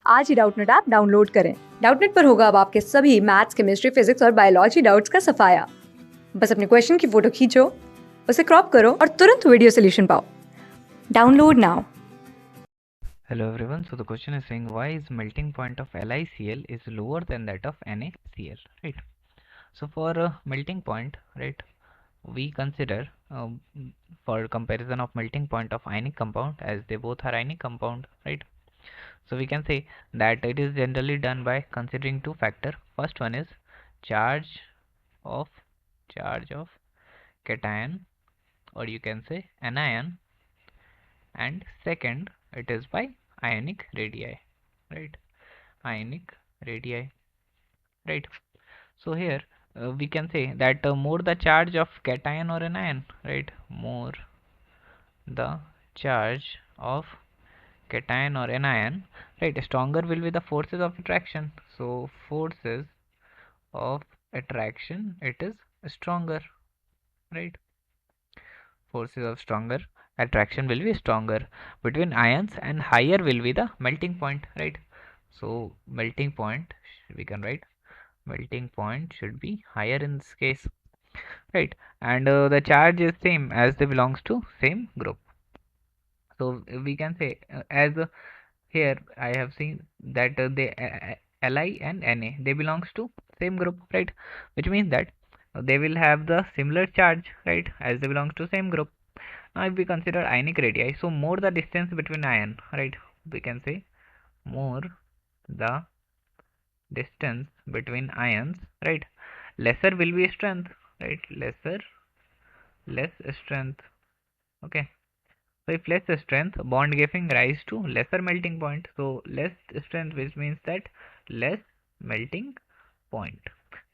आज ही Doubtnut app download करें। Doubtnut पर होगा अब आपके सभी मैथ्स, केमिस्ट्री, फिजिक्स और बायोलॉजी डाउट्स का सफाया। बस अपने क्वेश्चन की फोटो खींचो, उसे क्रॉप करो और तुरंत वीडियो सोल्यूशन पाओ। Download now. Hello everyone. So the question is saying why is melting point of LiCl is lower than that of NaCl, right? So for melting point, right, we consider for comparison of melting point of ionic compound, as they both are ionic compound, right? So we can say that it is generally done by considering two factor. First one is charge of cation, or you can say anion, and second it is by ionic radii, right? Ionic radii, right? So here we can say that more the charge of cation or anion, right, more the charge of cation or anion, right, stronger will be the forces of attraction. So forces of attraction, it is stronger, right? Forces of stronger attraction will be stronger between ions, and higher will be the melting point, right? So melting point, we can write melting point should be higher in this case, right? And the charge is same as they belongs to same group. So we can say as here I have seen that they Li and Na, they belongs to same group, right? Which means that they will have the similar charge, right, as they belongs to same group. Now if we consider ionic radii, so more the distance between ion, right, we can say more the distance between ions, right, lesser will be strength, right, less strength, okay. So if less strength, bond giving rise to lesser melting point. So less strength, which means that less melting point.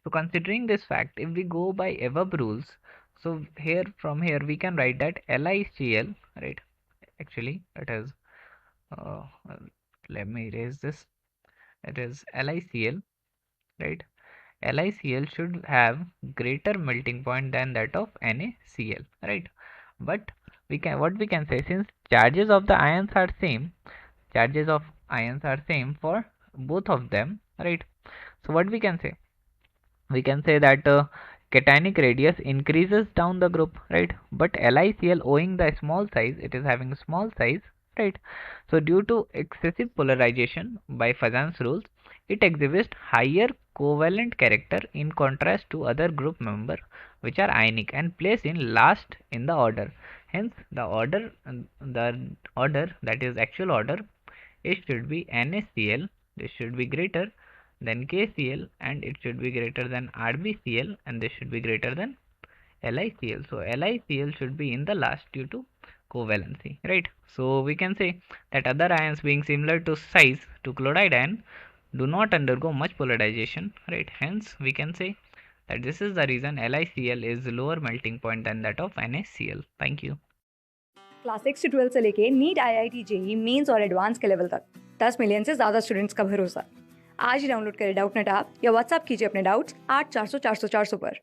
So considering this fact, if we go by above rules, so here from here we can write that LiCl, right, actually it is uh, let me erase this, it is LiCl, right. LiCl should have greater melting point than that of NaCl, right? But what we can say, since charges of the ions are same, charges of ions are same for both of them, right? So what we can say? We can say that cationic radius increases down the group, right? But LiCl, owing the small size, it is having small size, right? So due to excessive polarization by Fazan's rules, it exhibits higher covalent character in contrast to other group member which are ionic and placed in last in the order. Hence the order, that is actual order, it should be NaCl, this should be greater than KCl, and it should be greater than RbCl, and this should be greater than LiCl. So LiCl should be in the last due to covalency, right? So we can say that other ions being similar to size to chloride ion do not undergo much polarization, right? Hence we can say that this is the reason LiCl is lower melting point than that of NaCl. Thank you. Class 6 से 12 से लेके NEET, IIT JEE mains और advance के level तक 10 million से ज्यादा students का भरोसा। आज ही डाउनलोड करें डाउटनेट ऐप या व्हाट्सएप कीजिए अपने डाउट्स 8400 400 400 पर।